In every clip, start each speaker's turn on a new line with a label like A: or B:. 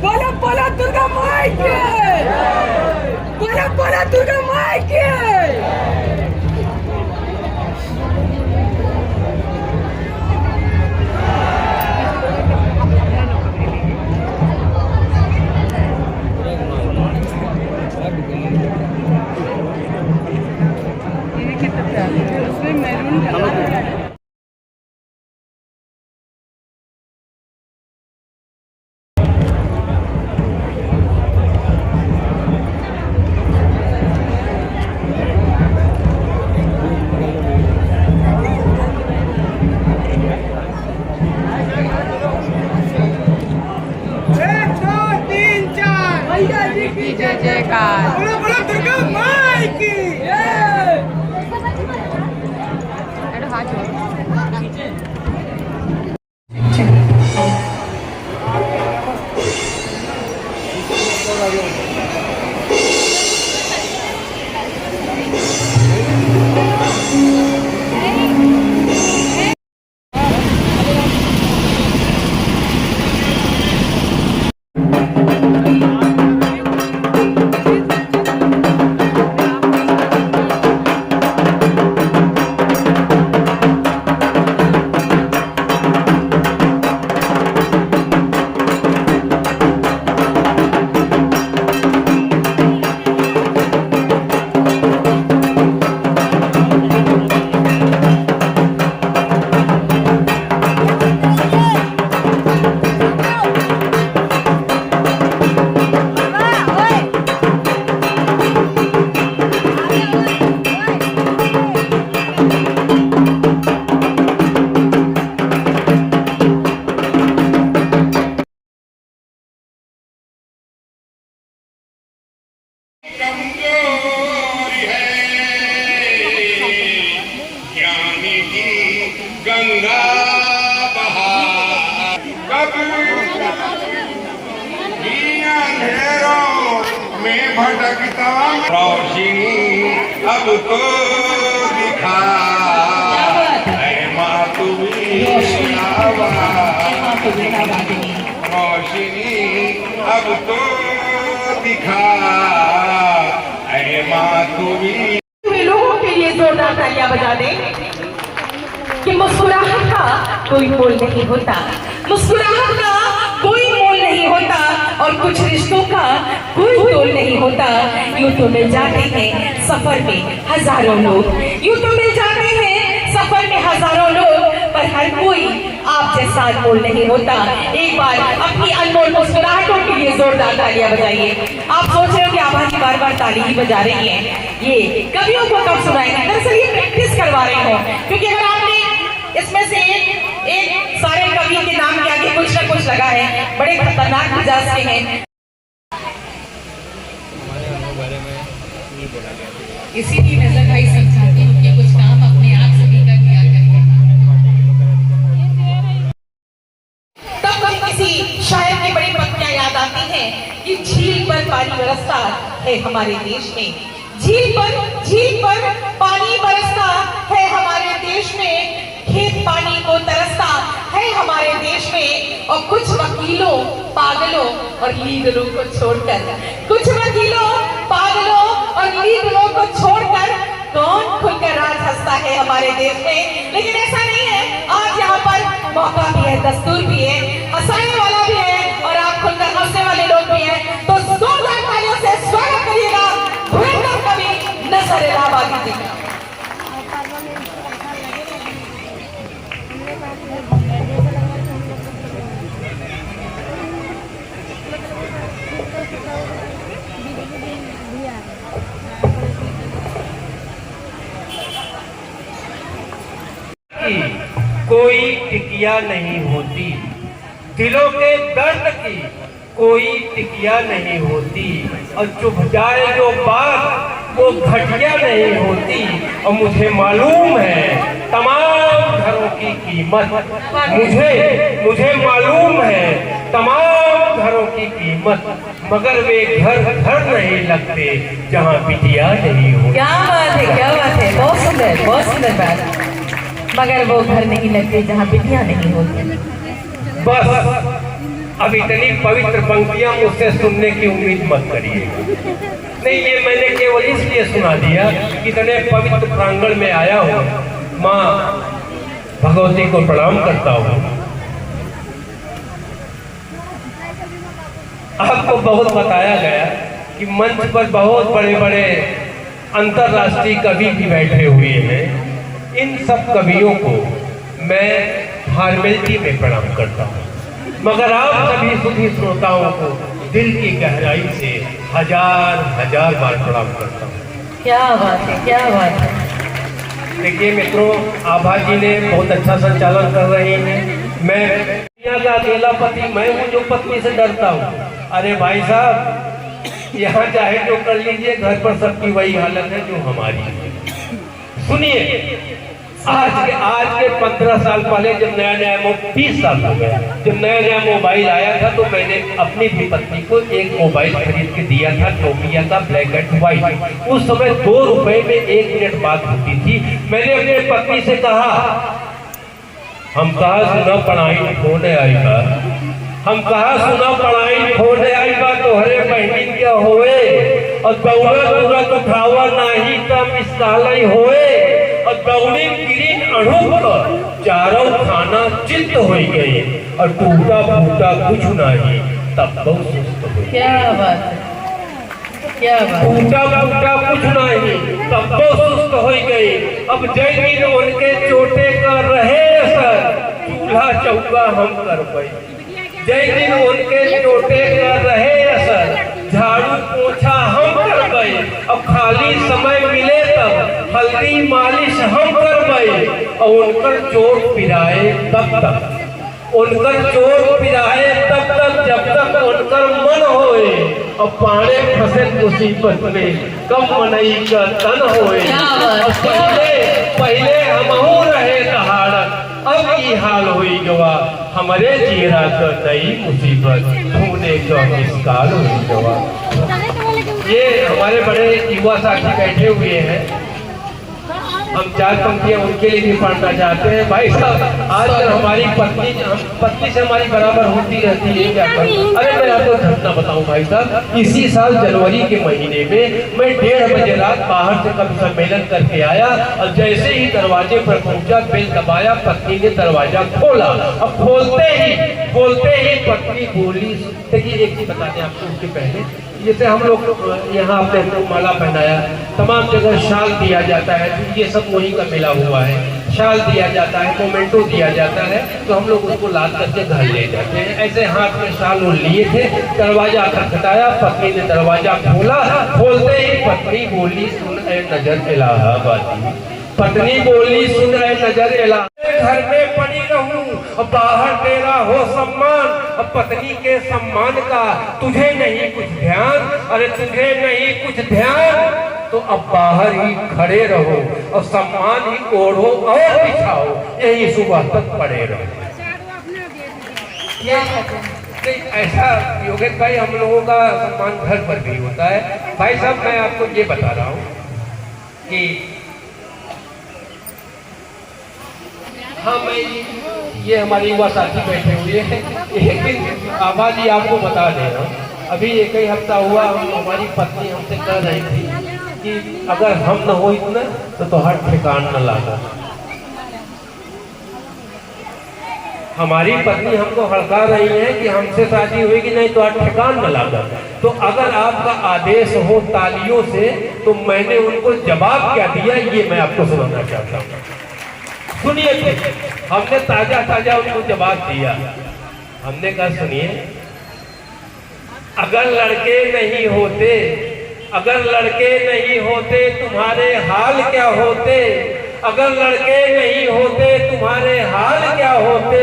A: बोला बोला दुर्गा माई की, बोला बोला दुर्गा माई की। उसमें मैरून कलर है।
B: जय जयकार।
A: बोलो बोलो दुर्गा माई की।
B: हाथ
C: कमजोरी है ज्ञान की गंगा बहा कभी अंधेरों में भटकता रोशनी अब तो दिखा है माँ तुम्हें रोशनी अब तो दिखा है माँ तुम्हें
D: लोगों के लिए जोरदार तालियां बजा दें कि मुस्कुराहट का कोई मोल नहीं होता, मुस्कुराहट का कोई मोल नहीं होता और कुछ रिश्तों का कोई तोल नहीं होता। यूं तो मिल जाते हैं सफर में हजारों लोग, यूं तो मिल जाते हैं सफर में हजारों लोग, पर हर कोई आप जैसा अनमोल नहीं होता। एक बार अपनी अनमोल मुस्कुराहटों के लिए जोरदार तालियां बजाइए। आप सोच रहे हो कि आभा जी बार बार ताली ही बजा रही हैं, ये कवियों को कब सुनाएंगे? दरअसल ये प्रैक्टिस करवा रही हूँ, क्योंकि अगर आपने इसमें से एक सारे कवि के नाम के आगे कुछ ना कुछ लगा है, बड़े खतरनाक मिजाज के हैं, इसीलिए नजर भाई समझाती हूँ कि कुछ काम अपने आप से भी कर लिया करिए। तब किसी शायर की बड़ी पंक्तियां याद आती हैं कि झील पर पानी बरसता है हमारे देश में, झील पर पानी बरसता है हमारे देश में, खेत पानी को तरसता है हमारे देश में, और कुछ वकीलों पागलों और लीडरों को छोड़कर, कुछ वकीलों पागलों और लीडरों को छोड़कर कौन खुलकर राज हंसता है हमारे देश में? लेकिन ऐसा नहीं है, आज यहाँ पर मौका भी है, दस्तूर भी है, हंसाने वाला भी है और आप खुलकर हंसने वाले लोग भी हैं। तो जोरदार तालियों से स्वागत करिएगा धुरंधर कवि नजर इलाहाबादी जी का।
E: कोई टिकिया नहीं होती, दिलों के दर्द की कोई टिकिया नहीं होती, और चुभ जाए जो बात वो घटिया नहीं होती। और मुझे मालूम है तमाम घरों की कीमत, मुझे मालूम है तमाम घरों की कीमत, मगर वे घर नहीं लगते जहाँ बिटिया नहीं होती।
D: क्या बात है, क्या बात है, बहुत सुंदर बात। मगर वो घर नहीं लगते जहाँ बिटियां नहीं होती।
E: बस अब इतनी पवित्र पंक्तियां मुझसे सुनने की उम्मीद मत करिए। नहीं, ये मैंने केवल इसलिए सुना दिया कि इतने पवित्र प्रांगण में आया हूँ, माँ भगवती को प्रणाम करता हूँ। आपको बहुत बताया गया कि मंच पर बहुत बड़े बड़े अंतर्राष्ट्रीय कवि भी बैठे हुए हैं। इन सब कवियों को मैं फॉर्मेलिटी में प्रणाम करता हूँ, मगर आप सभी सुधी श्रोताओं को दिल की गहराई से हजार बार प्रणाम करता हूँ।
D: क्या बात है, क्या बात है।
E: देखिए मित्रों, आभा जी ने बहुत अच्छा संचालन कर रही हैं। मैं दुनिया का अकेला पति मैं हूँ जो पत्नी से डरता हूँ। अरे भाई साहब, यहाँ चाहे जो कर लीजिए, घर पर सबकी वही हालत है जो हमारी है। सुनिए, आज के 15 साल पहले जब नया 20 साल हो गया, जब नया मोबाइल आया था, तो मैंने अपनी भी पत्नी को एक मोबाइल खरीद के दिया था, नोकिया का ब्लैक एंड व्हाइट। उस समय 2 रुपए में 1 मिनट बात होती थी। मैंने अपनी पत्नी से कहा, हम कहा सुना पढ़ाई होने आई बा, हम कहा सुना पढ़ाई होने आई बा, तोहरे बहनी क्या होए, और दौड़ा उठावा नहीं तब इसकालई होए, और दौड़ी गिरीन अणुक चारों खाना चित्त हो गई, और टूटा फूटा कुछ नहीं तब बहुत सुस्त हो।
D: क्या बात है, क्या बात।
E: टूटा फूटा कुछ नहीं तब बहुत सुस्त हो गई। अब जय दिन उनके चोटे का रहे असर, चूल्हा चौका हम कर पाई। जय दिन उनके चोटे का रहे असर, झाड़ू पोछा हम कर पाई। अब खाली समय मिले तब हल्दी मालिश हम कर पाई, और उनकर चोट पिराए तब तक उनकर चोर पिराए तब तक जब तक उनकर मन होए, और पाने फंसे मुसीबत में कब मनई का तन होए। पहले हमहू रहे दहाड़त, अब ई हाल हुई गवा, हमारे जीरा का नई मुसीबत होने का मिसकाल हुई गवा। ये हमारे बड़े युवा साथी बैठे हुए हैं, हम 4 पंक्तियां उनके लिए भी पढ़ना चाहते हैं। भाई साहब, आजकल हमारी पत्नी से हमारी बराबर होती रहती है, क्या करूं? अरे मैं आपको घटना बताऊं भाई साहब, इसी साल जनवरी के महीने में मैं 1:30 बजे रात बाहर से कभी सम्मेलन करके आया, और जैसे ही दरवाजे पर पहुंचा, बेल दबाया, पत्नी ने दरवाजा खोला। अब खोलते ही पत्नी बोली, देखिए एक चीज बता दें आपको, उसके पहले जैसे हम लोग यहाँ अपने माला पहनाया, तमाम जगह शाल दिया जाता है, तो ये सब वही का मिला हुआ है। शाल दिया जाता है, मोमेंटो दिया जाता है, तो हम लोग उसको लाद करके घर ले जाते हैं। ऐसे हाथ में शाल वो लिए थे, दरवाजा खटखटाया, पत्नी ने दरवाजा खोला। खोलते ही पत्नी बोली, सुन ए नजर इलाहाबादी, पत्नी बोली, सुन ए नजर इलाहाबादी, घर में पड़ी रहूं, बाहर तेरा हो सम्मान, अब पत्नी के सम्मान का तुझे नहीं कुछ ध्यान। अरे तुझे नहीं कुछ ध्यान तो अब बाहर ही खड़े रहो, और सम्मान ही ओढ़ो और बिछाओ, यही सुबह तक पड़े रहो। ये ऐसा योगेश भाई, हम लोगों का सम्मान घर पर भी होता है। भाई साहब, मैं आपको ये बता रहा हूँ कि हाँ, मैं ये हमारे युवा साथी बैठे हुए हैं, लेकिन आबादी आपको बता दे रहा हूँ, अभी एक ही हफ्ता हुआ, हमारी पत्नी हमसे कह रही थी कि अगर हम न हो इतना तो हर ठिकान न लाना। हमारी पत्नी हमको हड़का रही है कि हमसे शादी हुई कि नहीं तो हर ठिकान न लाना। तो अगर आपका आदेश हो तालियों से, तो मैंने उनको जवाब क्या दिया, ये मैं आपको सुनाना चाहता हूँ। सुनिए, हमने ताजा उनको जवाब दिया। हमने कहा, सुनिए, अगर लड़के नहीं होते तुम्हारे हाल क्या होते, अगर लड़के नहीं होते तुम्हारे हाल क्या होते,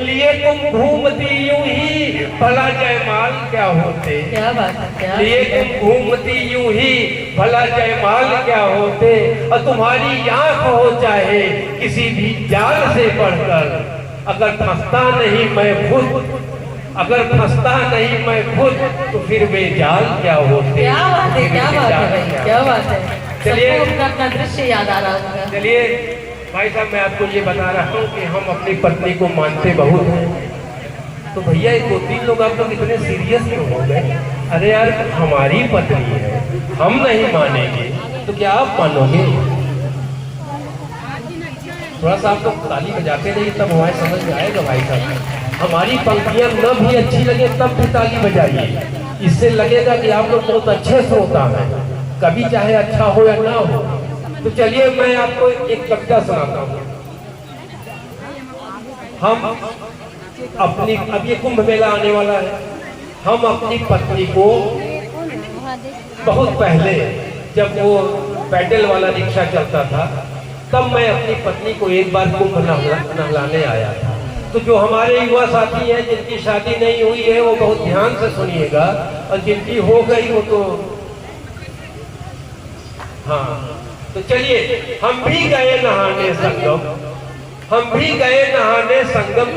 E: लिए तुम घूमती यूं ही भला जयमाल क्या होते।
D: क्या बात है, क्या
E: लिए तुम घूमती यूं ही भला जयमाल क्या होते, और तुम्हारी आंख हो चाहे किसी भी जाल से बढ़कर, अगर फंसता नहीं मैं खुद तो फिर वे जाल क्या होते।
D: क्या बात है, क्या बात है भाई, क्या बात है।
E: चलिए,
D: अपना दृश्य याद आ रहा होगा।
E: चलिए भाई साहब, मैं आपको ये बता रहा हूँ कि हम अपनी पत्नी को मानते बहुत हैं। तो भैया 2-3 लोग आप लोग इतने सीरियस क्यों हो गए? अरे यार, हमारी पत्नी है, हम नहीं मानेंगे तो क्या आप मानोगे? थोड़ा सा आप लोग ताली बजाते रहिए, तब हमारे समझ में आएगा भाई साहब। हमारी पंक्तियां न भी अच्छी लगे तब भी ताली बजाइए, इससे लगेगा कि आप लोग बहुत अच्छे श्रोता हैं, कभी चाहे अच्छा हो या ना हो। तो चलिए, मैं आपको एक कविता सुनाता हूँ। हम अपनी, अब ये कुंभ मेला आने वाला है, हम अपनी पत्नी को बहुत पहले, जब वो पैडल वाला रिक्शा चलता था, तब मैं अपनी पत्नी को एक बार कुंभ नहलाने आया था। तो जो हमारे युवा साथी हैं जिनकी शादी नहीं हुई है, वो बहुत ध्यान से सुनिएगा, और जिनकी हो गई वो तो हाँ। तो चलिए, हम भी गए नहाने संगम,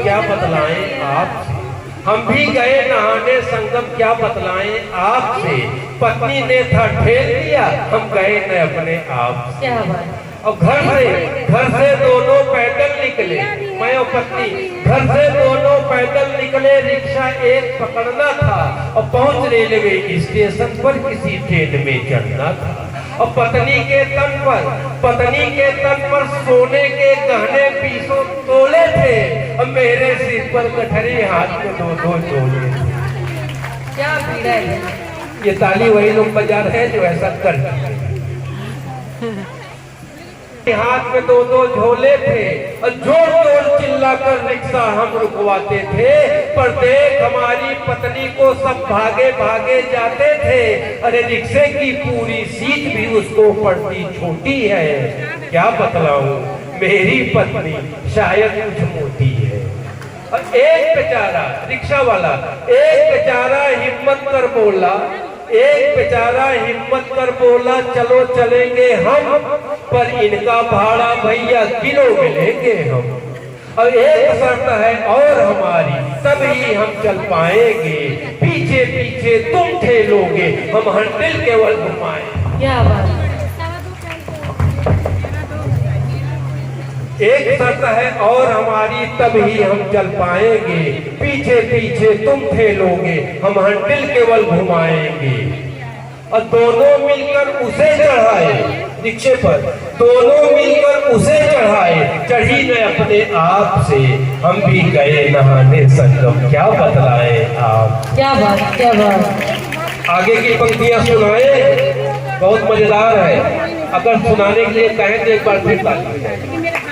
E: क्या बतलाएं आपसे, हम भी गए नहाने संगम, क्या बतलाएं आपसे, पत्नी ने था ठेल दिया, हम गए न अपने आप से।
D: क्या बात।
E: और घर से दोनों पैदल निकले, मैं और पत्नी घर से दोनों पैदल निकले, रिक्शा एक पकड़ना था, और पहुंच रेलवे स्टेशन पर किसी ट्रेन में चढ़ना था। और पत्नी के तन पर सोने के गहने 20 तोले थे, और मेरे सिर पर गठरी, हाथ में 2-2 तोले।
D: क्या पीड़ा है।
E: ये ताली वही लोग बजा रहे हैं जो ऐसा कर रहे हैं। हाथ में 2-2 झोले थे, और जोर चिल्लाकर रिक्शा हम रुकवाते थे, पर देख हमारी पत्नी को सब भागे जाते थे। अरे रिक्शे की पूरी सीट भी उसको पड़ती छोटी है, क्या बतलाऊं, मेरी पत्नी शायद कुछ मोटी है। और एक बेचारा रिक्शा वाला, एक बेचारा हिम्मत कर बोला, एक बेचारा हिम्मत कर बोला चलो चलेंगे हम, पर इनका भाड़ा भैया किलो में लेंगे हम। और एक शर्त है और हमारी, तभी हम चल पाएंगे, पीछे पीछे तुम ठेलोगे, हम हंडिल केवल घुमाएं।
B: क्या बात।
E: एक शर्त है और हमारी, तभी हम चल पाएंगे, पीछे पीछे तुम ठेलोगे, हम हंडिल केवल घुमाएंगे। और दोनों मिलकर उसे चढ़ाए रिक्शे पर, दोनों मिलकर उसे चढ़ाए, चढ़ी न अपने आप से, हम भी गए नहाने संगम, क्या बतलाए आप।
B: क्या बात, क्या बात।
E: आगे की पंक्तियां सुनाए, बहुत मजेदार है, अगर सुनाने के लिए कहें तो एक बार फिर ताली बजाएं।